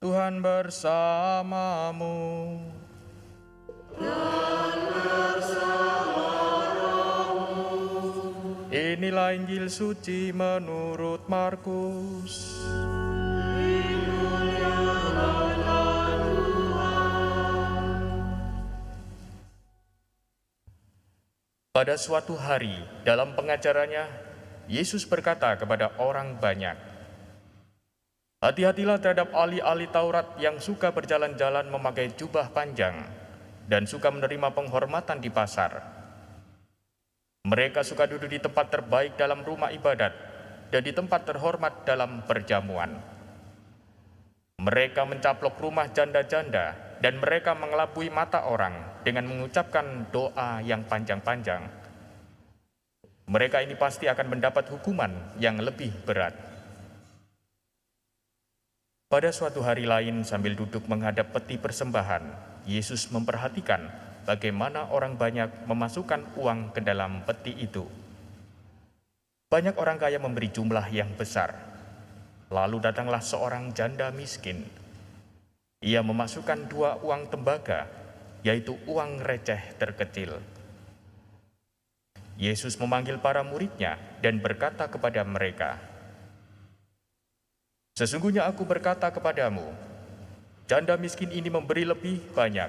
Tuhan bersamamu. Inilah Injil suci menurut Markus. Pada suatu hari, dalam pengajarannya, Yesus berkata kepada orang banyak, "Hati-hatilah terhadap ahli-ahli Taurat yang suka berjalan-jalan memakai jubah panjang dan suka menerima penghormatan di pasar. Mereka suka duduk di tempat terbaik dalam rumah ibadat dan di tempat terhormat dalam perjamuan. Mereka mencaplok rumah janda-janda dan mereka mengelabui mata orang dengan mengucapkan doa yang panjang-panjang. Mereka ini pasti akan mendapat hukuman yang lebih berat." Pada suatu hari lain, sambil duduk menghadap peti persembahan, Yesus memperhatikan bagaimana orang banyak memasukkan uang ke dalam peti itu. Banyak orang kaya memberi jumlah yang besar. Lalu datanglah seorang janda miskin. Ia memasukkan 2 uang tembaga, yaitu uang receh terkecil. Yesus memanggil para muridnya dan berkata kepada mereka, "Sesungguhnya aku berkata kepadamu, janda miskin ini memberi lebih banyak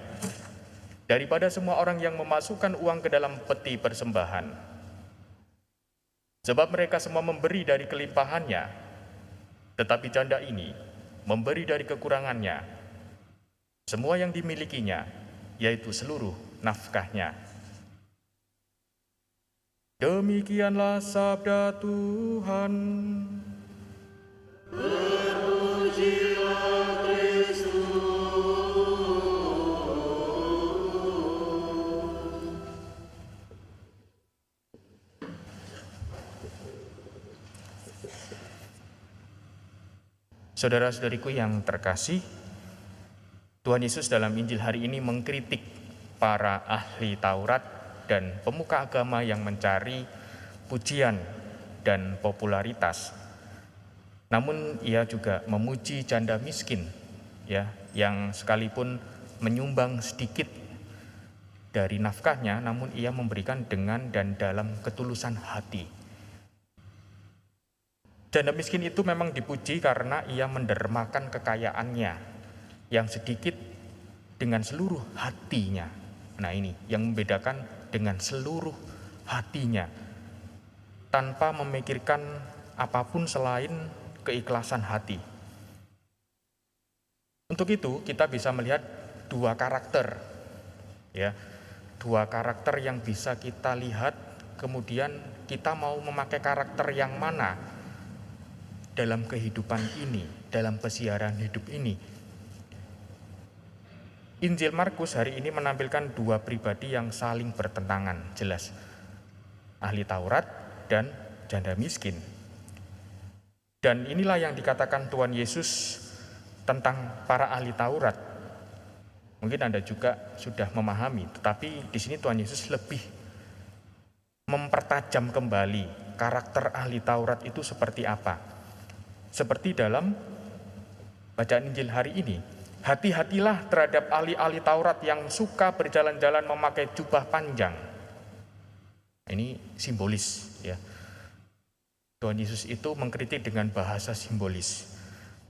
daripada semua orang yang memasukkan uang ke dalam peti persembahan. Sebab mereka semua memberi dari kelimpahannya, tetapi janda ini memberi dari kekurangannya, semua yang dimilikinya, yaitu seluruh nafkahnya." Demikianlah sabda Tuhan. Terpujilah Kristus. Saudara-saudariku yang terkasih, Tuhan Yesus dalam Injil hari ini mengkritik para ahli Taurat dan pemuka agama yang mencari pujian dan popularitas. Namun ia juga memuji janda miskin, yang sekalipun menyumbang sedikit dari nafkahnya, namun ia memberikan dengan dan dalam ketulusan hati. Janda miskin itu memang dipuji karena ia mendermakan kekayaannya yang sedikit dengan seluruh hatinya. Nah, ini yang membedakan, dengan seluruh hatinya, tanpa memikirkan apapun selain keikhlasan hati. Untuk itu kita bisa melihat 2 karakter, dua karakter yang bisa kita lihat, kemudian kita mau memakai karakter yang mana dalam kehidupan ini, dalam pesiaran hidup ini. Injil Markus hari ini menampilkan 2 pribadi yang saling bertentangan, jelas. Ahli Taurat dan janda miskin. Dan inilah yang dikatakan Tuhan Yesus tentang para ahli Taurat. Mungkin Anda juga sudah memahami, tetapi di sini Tuhan Yesus lebih mempertajam kembali karakter ahli Taurat itu seperti apa. Seperti dalam bacaan Injil hari ini, hati-hatilah terhadap ahli-ahli Taurat yang suka berjalan-jalan memakai jubah panjang. Ini simbolis, Tuhan Yesus itu mengkritik dengan bahasa simbolis,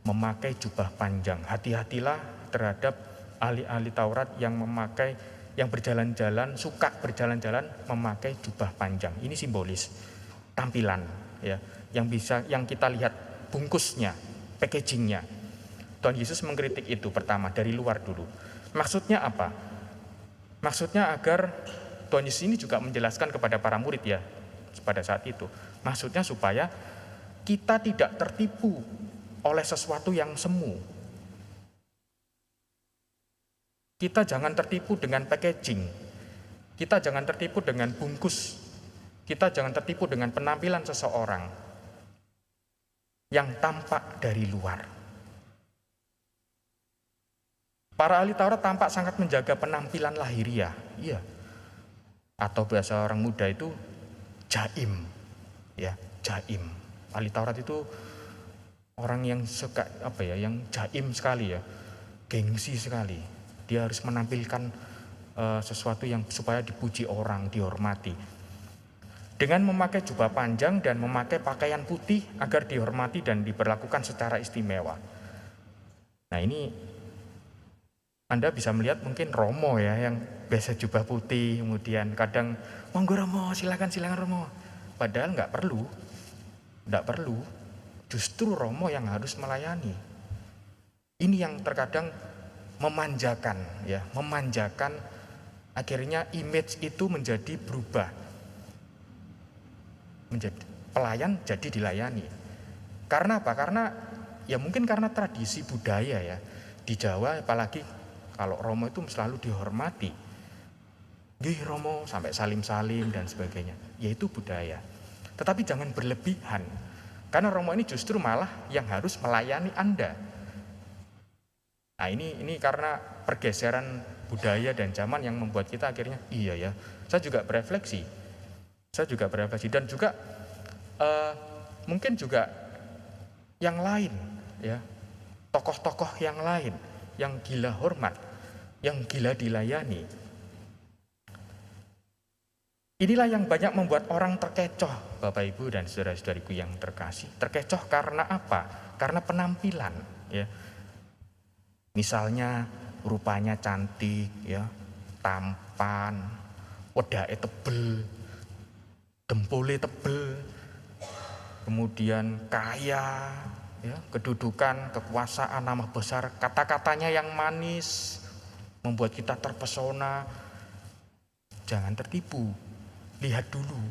memakai jubah panjang. Hati-hatilah terhadap ahli-ahli Taurat yang berjalan-jalan, suka berjalan-jalan memakai jubah panjang. Ini simbolis, tampilan, yang kita lihat bungkusnya, packagingnya. Tuhan Yesus mengkritik itu pertama dari luar dulu. Maksudnya apa? Maksudnya agar Tuhan Yesus ini juga menjelaskan kepada para murid pada saat itu. Maksudnya supaya kita tidak tertipu oleh sesuatu yang semu. Kita jangan tertipu dengan packaging. Kita jangan tertipu dengan bungkus. Kita jangan tertipu dengan penampilan seseorang yang tampak dari luar. Para ahli Taurat tampak sangat menjaga penampilan lahiriah, atau bahasa orang muda itu jaim, jaim. Ahli Taurat itu orang yang suka yang jaim sekali ya, gengsi sekali. Dia harus menampilkan sesuatu yang supaya dipuji orang, dihormati. Dengan memakai jubah panjang dan memakai pakaian putih agar dihormati dan diperlakukan secara istimewa. Nah ini Anda bisa melihat mungkin Romo ya yang biasa jubah putih, kemudian kadang monggo Romo, silakan Romo. Padahal nggak perlu. Justru Romo yang harus melayani. Ini yang terkadang memanjakan, akhirnya image itu menjadi berubah. Menjadi pelayan jadi dilayani. Karena apa? Karena ya mungkin karena tradisi budaya ya. Di Jawa apalagi kalau Romo itu selalu dihormati. Nggih Romo sampai salim-salim dan sebagainya. Yaitu budaya. Tetapi jangan berlebihan. Karena Romo ini justru malah yang harus melayani Anda. Nah ini karena pergeseran budaya dan zaman yang membuat kita akhirnya iya ya. Saya juga berefleksi dan juga mungkin juga yang lain ya, tokoh-tokoh yang lain yang gila hormat, yang gila dilayani. Inilah yang banyak membuat orang terkecoh, Bapak Ibu dan saudara-saudariku yang terkasih. Terkecoh karena apa? Karena penampilan ya. Misalnya rupanya cantik ya, tampan, wedake tebel, dempulnya tebel, kemudian kaya, ya, kedudukan, kekuasaan, nama besar, kata-katanya yang manis, membuat kita terpesona. Jangan tertipu, lihat dulu,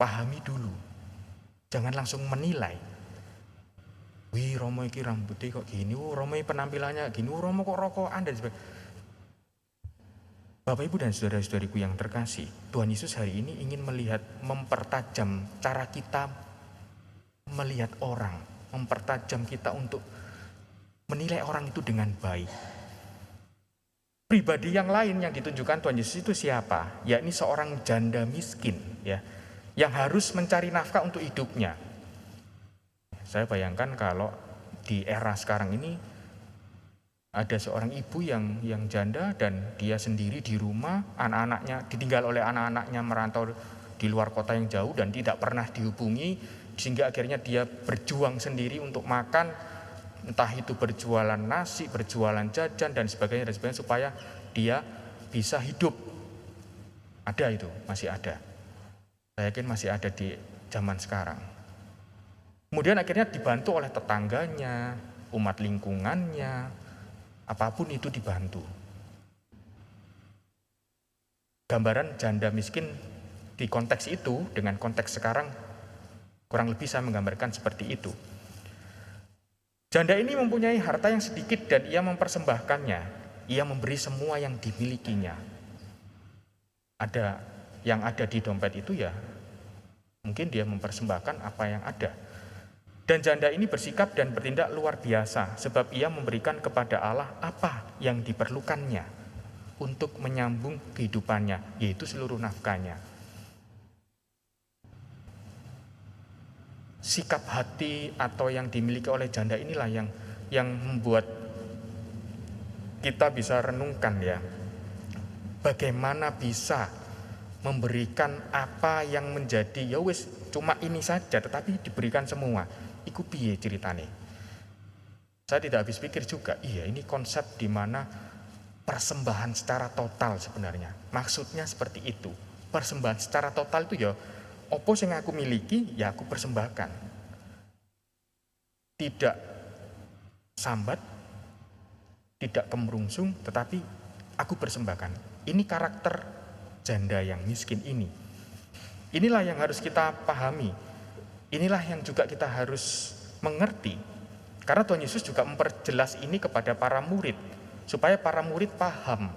pahami dulu, jangan langsung menilai. Wih Romo iki rambutnya kok gini, Romo penampilannya gini, Romo kok rokokan dan sebagainya. Bapak Ibu dan saudara-saudariku yang terkasih, Tuhan Yesus hari ini ingin mempertajam cara kita melihat orang, mempertajam kita untuk menilai orang itu dengan baik. Pribadi yang lain yang ditunjukkan Tuhan Yesus itu siapa? Yakni seorang janda miskin ya, yang harus mencari nafkah untuk hidupnya. Saya bayangkan kalau di era sekarang ini ada seorang ibu yang janda dan dia sendiri di rumah, anak-anaknya ditinggal oleh anak-anaknya merantau di luar kota yang jauh dan tidak pernah dihubungi, sehingga akhirnya dia berjuang sendiri untuk makan, entah itu berjualan nasi, berjualan jajan dan sebagainya supaya dia bisa hidup. Ada itu, masih ada. Saya yakin masih ada di zaman sekarang. Kemudian akhirnya dibantu oleh tetangganya, umat lingkungannya, apapun itu dibantu. Gambaran janda miskin di konteks itu dengan konteks sekarang kurang lebih saya menggambarkan seperti itu. Janda ini mempunyai harta yang sedikit dan ia mempersembahkannya. Ia memberi semua yang dimilikinya. Ada yang ada di dompet itu ya, mungkin dia mempersembahkan apa yang ada. Dan janda ini bersikap dan bertindak luar biasa sebab ia memberikan kepada Allah apa yang diperlukannya untuk menyambung kehidupannya, yaitu seluruh nafkahnya. Sikap hati atau yang dimiliki oleh janda inilah yang membuat kita bisa renungkan ya, bagaimana bisa memberikan apa yang menjadi ya wis cuma ini saja tetapi diberikan semua. Iku piye ceritane? Saya tidak habis pikir juga, iya ini konsep di mana persembahan secara total sebenarnya. Maksudnya seperti itu. Persembahan secara total itu ya opo sing aku miliki ya aku persembahkan. Tidak sambat, tidak kemerungsung, tetapi aku persembahkan. Ini karakter janda yang miskin ini. Inilah yang harus kita pahami. Inilah yang juga kita harus mengerti. Karena Tuhan Yesus juga memperjelas ini kepada para murid, supaya para murid paham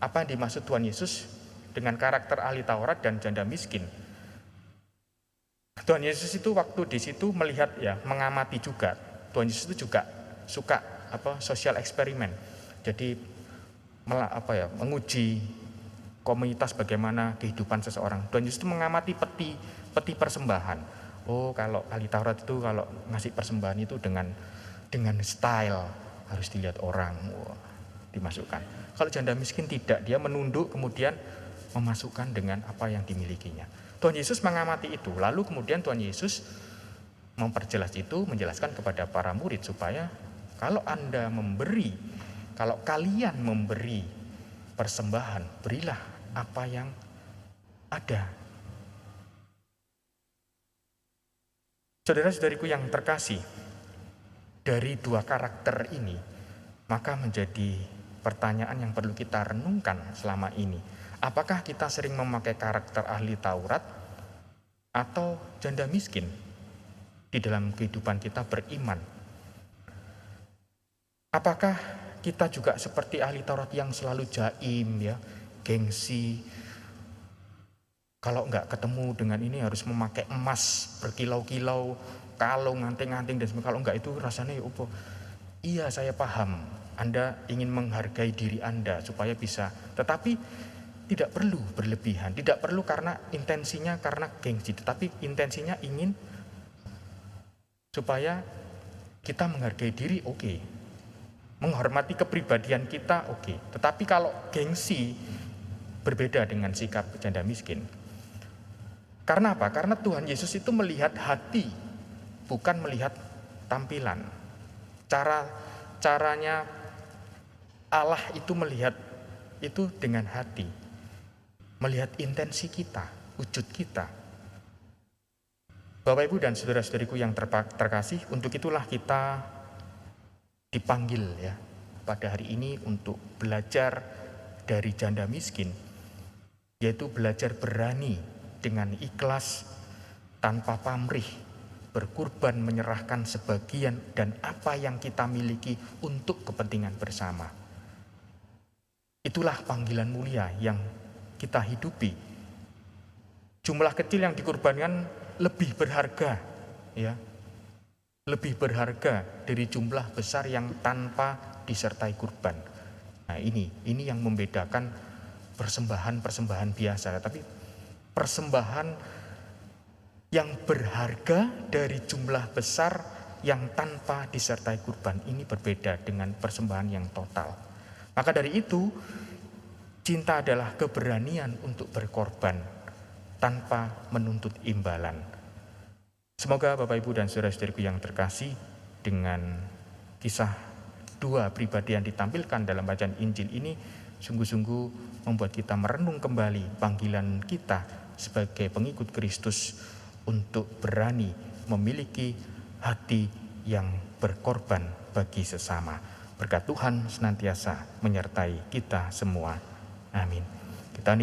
apa yang dimaksud Tuhan Yesus dengan karakter ahli Taurat dan janda miskin. Tuhan Yesus itu waktu di situ melihat ya, mengamati juga. Tuhan Yesus itu juga suka sosial eksperimen. Jadi menguji komunitas bagaimana kehidupan seseorang. Tuhan Yesus itu mengamati peti persembahan. Oh, kalau ahli Taurat itu kalau ngasih persembahan itu dengan style, harus dilihat orang, dimasukkan. Kalau janda miskin tidak, dia menunduk kemudian memasukkan dengan apa yang dimilikinya. Tuhan Yesus mengamati itu, lalu kemudian Tuhan Yesus memperjelas itu, menjelaskan kepada para murid supaya kalau kalian memberi persembahan, berilah apa yang ada. Saudara-saudariku yang terkasih, dari dua karakter ini, maka menjadi pertanyaan yang perlu kita renungkan selama ini. Apakah kita sering memakai karakter ahli Taurat atau janda miskin di dalam kehidupan kita beriman? Apakah kita juga seperti ahli Taurat yang selalu jaim, ya, gengsi? Kalau nggak ketemu dengan ini harus memakai emas berkilau-kilau, kalung, anting-anting dan sebagainya. Kalau nggak itu rasanya ya apa? Iya, saya paham. Anda ingin menghargai diri Anda supaya bisa, tetapi tidak perlu berlebihan. Tidak perlu karena intensinya karena gengsi, tetapi intensinya ingin supaya kita menghargai diri, oke. Menghormati kepribadian kita, oke. Tetapi kalau gengsi berbeda dengan sikap janda miskin. Karena apa? Karena Tuhan Yesus itu melihat hati, bukan melihat tampilan. Caranya Allah itu melihat itu dengan hati. Melihat intensi kita, wujud kita. Bapak Ibu dan saudara-saudariku yang terkasih, untuk itulah kita dipanggil ya pada hari ini untuk belajar dari janda miskin, yaitu belajar berani dengan ikhlas tanpa pamrih, berkurban menyerahkan sebagian dan apa yang kita miliki untuk kepentingan bersama. Itulah panggilan mulia yang kita hidupi. Jumlah kecil yang dikorbankan lebih berharga, ya, lebih berharga dari jumlah besar yang tanpa disertai kurban. Nah, ini yang membedakan persembahan biasa, tapi persembahan yang berharga dari jumlah besar yang tanpa disertai kurban ini berbeda dengan persembahan yang total. Maka dari itu, cinta adalah keberanian untuk berkorban tanpa menuntut imbalan. Semoga Bapak Ibu dan saudara-saudariku yang terkasih, dengan kisah dua pribadi yang ditampilkan dalam bacaan Injil ini sungguh-sungguh membuat kita merenung kembali panggilan kita sebagai pengikut Kristus untuk berani memiliki hati yang berkorban bagi sesama. Berkat Tuhan senantiasa menyertai kita semua. Amin. Kita